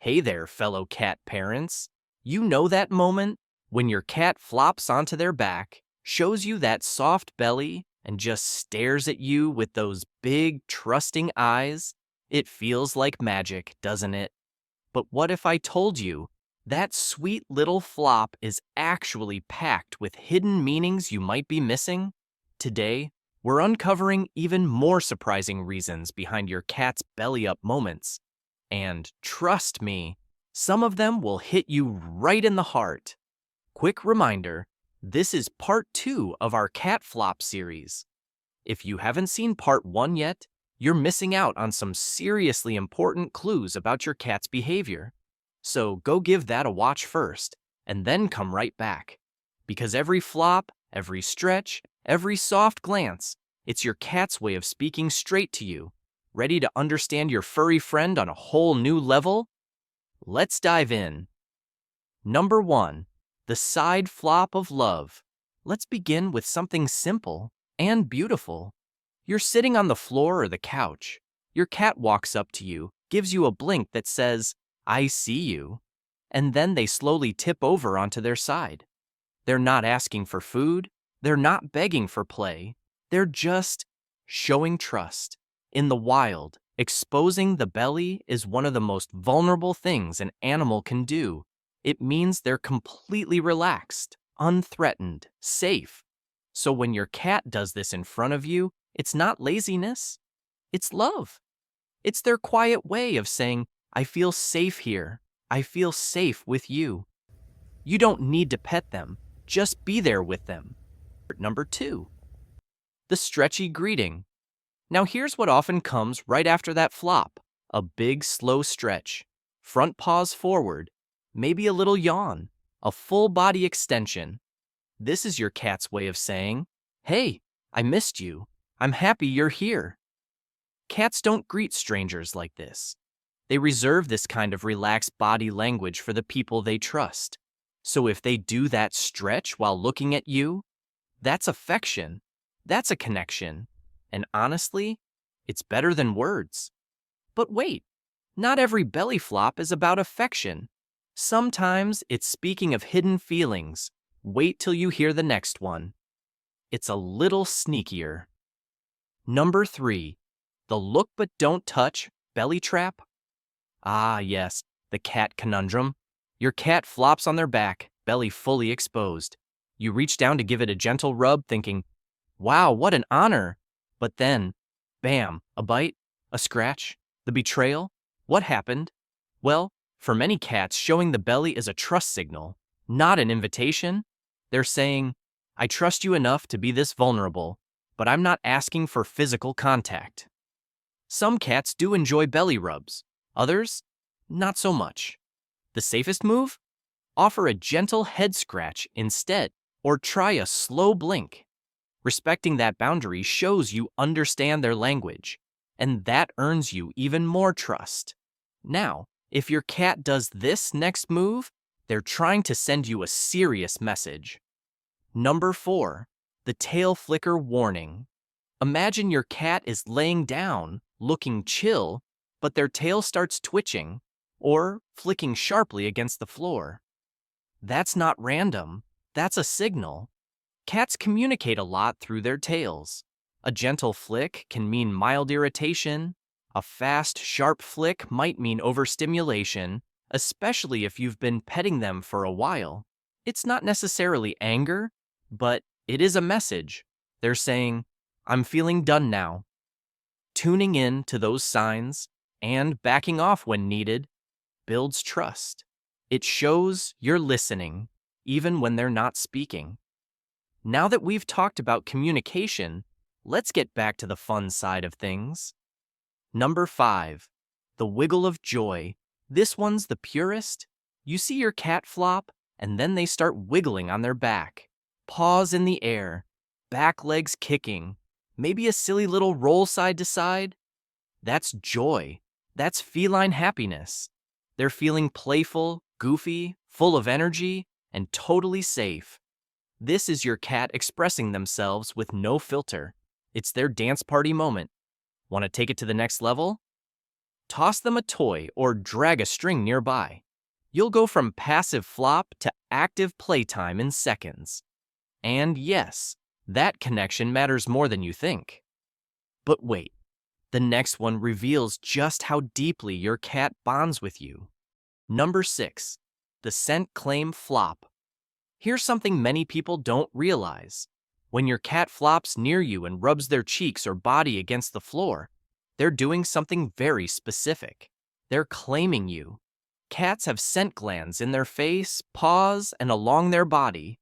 Hey there, fellow cat parents. You know that moment when your cat flops onto their back, shows you that soft belly, and just stares at you with those big, trusting eyes? It feels like magic, doesn't it? But what if I told you that sweet little flop is actually packed with hidden meanings you might be missing? Today, we're uncovering even more surprising reasons behind your cat's belly up moments. And trust me, some of them will hit you right in the heart. Quick reminder, this is part 2 of our cat flop series. If you haven't seen part 1 yet, you're missing out on some seriously important clues about your cat's behavior. So go give that a watch first, and then come right back. Because every flop, every stretch, every soft glance, it's your cat's way of speaking straight to you. Ready to understand your furry friend on a whole new level? Let's dive in. Number 1. The side flop of love. Let's begin with something simple and beautiful. You're sitting on the floor or the couch. Your cat walks up to you, gives you a blink that says, "I see you," and then they slowly tip over onto their side. They're not asking for food. They're not begging for play. They're just showing trust. In the wild, exposing the belly is one of the most vulnerable things an animal can do. It means they're completely relaxed, unthreatened, safe. So when your cat does this in front of you, it's not laziness, it's love. It's their quiet way of saying, "I feel safe here. I feel safe with you." You don't need to pet them, just be there with them. Number 2. The stretchy greeting. Now here's what often comes right after that flop. A big, slow stretch. Front paws forward. Maybe a little yawn. A full body extension. This is your cat's way of saying, "Hey, I missed you. I'm happy you're here." Cats don't greet strangers like this. They reserve this kind of relaxed body language for the people they trust. So if they do that stretch while looking at you, that's affection. That's a connection. And honestly, it's better than words. But wait, not every belly flop is about affection. Sometimes it's speaking of hidden feelings. Wait till you hear the next one. It's a little sneakier. Number 3. The look but don't touch belly trap. Ah, yes, the cat conundrum. Your cat flops on their back, belly fully exposed. You reach down to give it a gentle rub, thinking, "Wow, what an honor." But then, bam, a bite, a scratch, the betrayal. What happened? Well, for many cats, showing the belly is a trust signal, not an invitation. They're saying, "I trust you enough to be this vulnerable, but I'm not asking for physical contact." Some cats do enjoy belly rubs, others, not so much. The safest move? Offer a gentle head scratch instead, or try a slow blink. Respecting that boundary shows you understand their language, and that earns you even more trust. Now, if your cat does this next move, they're trying to send you a serious message. Number 4. The tail flicker warning. Imagine your cat is laying down, looking chill, but their tail starts twitching or flicking sharply against the floor. That's not random. That's a signal. Cats communicate a lot through their tails. A gentle flick can mean mild irritation. A fast, sharp flick might mean overstimulation, especially if you've been petting them for a while. It's not necessarily anger, but it is a message. They're saying, "I'm feeling done now." Tuning in to those signs and backing off when needed builds trust. It shows you're listening, even when they're not speaking. Now that we've talked about communication, let's get back to the fun side of things. Number 5. The wiggle of joy. This one's the purest. You see your cat flop, and then they start wiggling on their back. Paws in the air, back legs kicking, maybe a silly little roll side to side. That's joy. That's feline happiness. They're feeling playful, goofy, full of energy, and totally safe. This is your cat expressing themselves with no filter. It's their dance party moment. Want to take it to the next level? Toss them a toy or drag a string nearby. You'll go from passive flop to active playtime in seconds. And yes, that connection matters more than you think. But wait, the next one reveals just how deeply your cat bonds with you. Number 6, the scent claim flop. Here's something many people don't realize. When your cat flops near you and rubs their cheeks or body against the floor, they're doing something very specific. They're claiming you. Cats have scent glands in their face, paws, and along their body.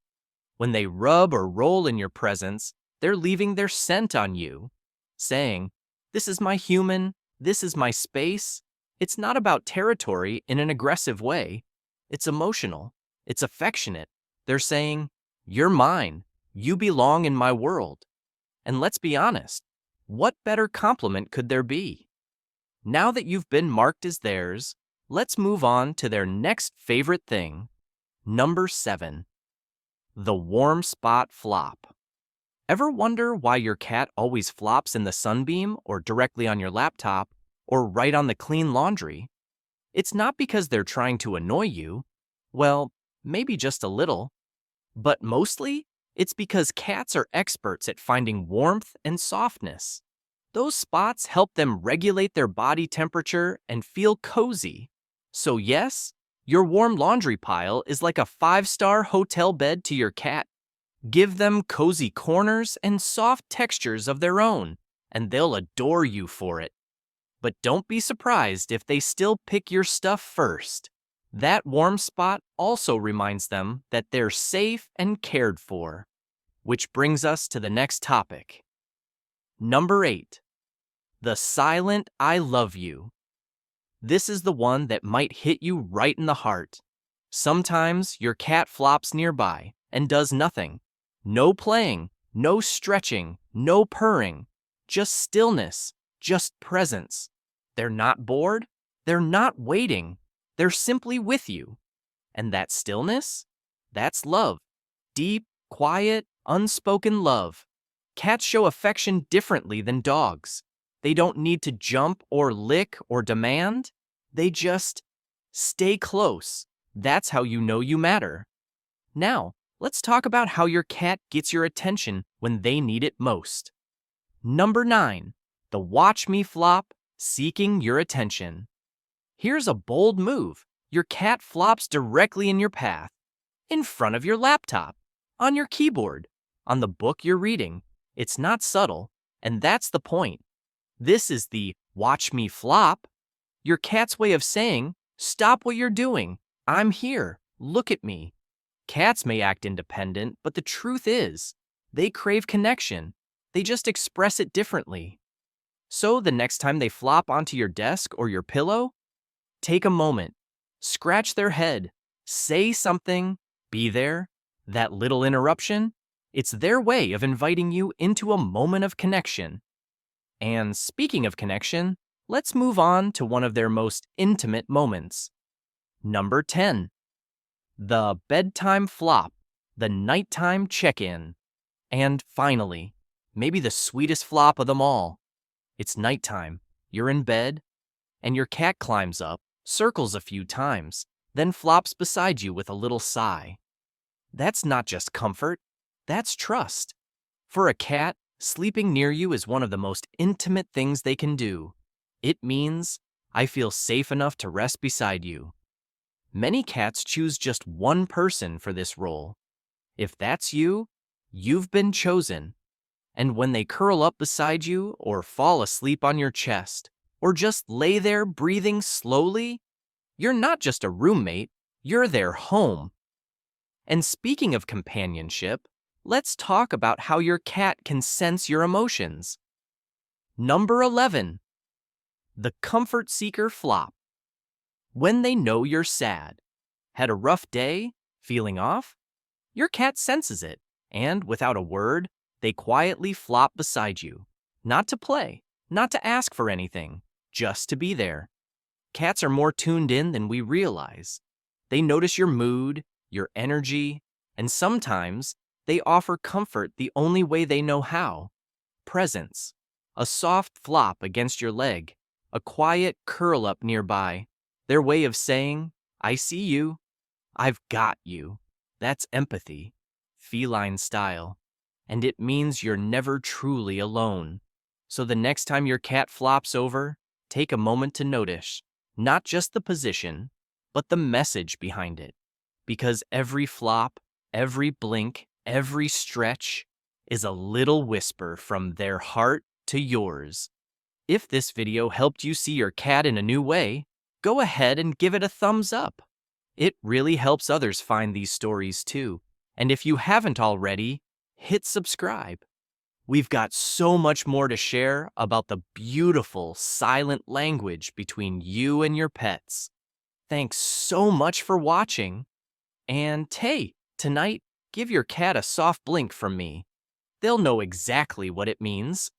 When they rub or roll in your presence, they're leaving their scent on you, saying, "This is my human, this is my space." It's not about territory in an aggressive way. It's emotional. It's affectionate. They're saying, "You're mine. You belong in my world." And let's be honest, what better compliment could there be? Now that you've been marked as theirs, let's move on to their next favorite thing. Number 7, the warm spot flop. Ever wonder why your cat always flops in the sunbeam or directly on your laptop or right on the clean laundry? It's not because they're trying to annoy you. Well, maybe just a little. But mostly, it's because cats are experts at finding warmth and softness. Those spots help them regulate their body temperature and feel cozy. So yes, your warm laundry pile is like a 5-star hotel bed to your cat. Give them cozy corners and soft textures of their own, and they'll adore you for it. But don't be surprised if they still pick your stuff first. That warm spot also reminds them that they're safe and cared for. Which brings us to the next topic. Number 8, the silent I love you. This is the one that might hit you right in the heart. Sometimes your cat flops nearby and does nothing. No playing, no stretching, no purring. Just stillness, just presence. They're not bored. They're not waiting. They're simply with you. And that stillness? That's love. Deep, quiet, unspoken love. Cats show affection differently than dogs. They don't need to jump or lick or demand. They just stay close. That's how you know you matter. Now, let's talk about how your cat gets your attention when they need it most. Number 9, the watch me flop, seeking your attention. Here's a bold move. Your cat flops directly in your path, in front of your laptop, on your keyboard, on the book you're reading. It's not subtle, and that's the point. This is the watch me flop, your cat's way of saying, "Stop what you're doing. I'm here. Look at me." Cats may act independent, but the truth is, they crave connection. They just express it differently. So the next time they flop onto your desk or your pillow, take a moment, scratch their head, say something, be there. That little interruption, it's their way of inviting you into a moment of connection. And speaking of connection, let's move on to one of their most intimate moments. Number 10, the bedtime flop, the nighttime check-in. And finally, maybe the sweetest flop of them all. It's nighttime, you're in bed, and your cat climbs up, circles a few times, then flops beside you with a little sigh. That's not just comfort, that's trust. For a cat, sleeping near you is one of the most intimate things they can do. It means, I feel safe enough to rest beside you. Many cats choose just one person for this role. If that's you, you've been chosen. And when they curl up beside you or fall asleep on your chest, or just lay there breathing slowly, you're not just a roommate, you're their home. And speaking of companionship, let's talk about how your cat can sense your emotions. Number 11, the comfort seeker flop. When they know you're sad, had a rough day, feeling off, your cat senses it, and without a word, they quietly flop beside you. Not to play, not to ask for anything, just to be there. Cats are more tuned in than we realize. They notice your mood, your energy, and sometimes they offer comfort the only way they know how. Presence. A soft flop against your leg, a quiet curl up nearby, their way of saying, I see you, I've got you. That's empathy, feline style, and it means you're never truly alone. So the next time your cat flops over, take a moment to notice, not just the position, but the message behind it. Because every flop, every blink, every stretch is a little whisper from their heart to yours. If this video helped you see your cat in a new way, go ahead and give it a thumbs up. It really helps others find these stories too. And if you haven't already, hit subscribe. We've got so much more to share about the beautiful silent language between you and your pets. Thanks so much for watching. And hey, tonight, give your cat a soft blink from me. They'll know exactly what it means.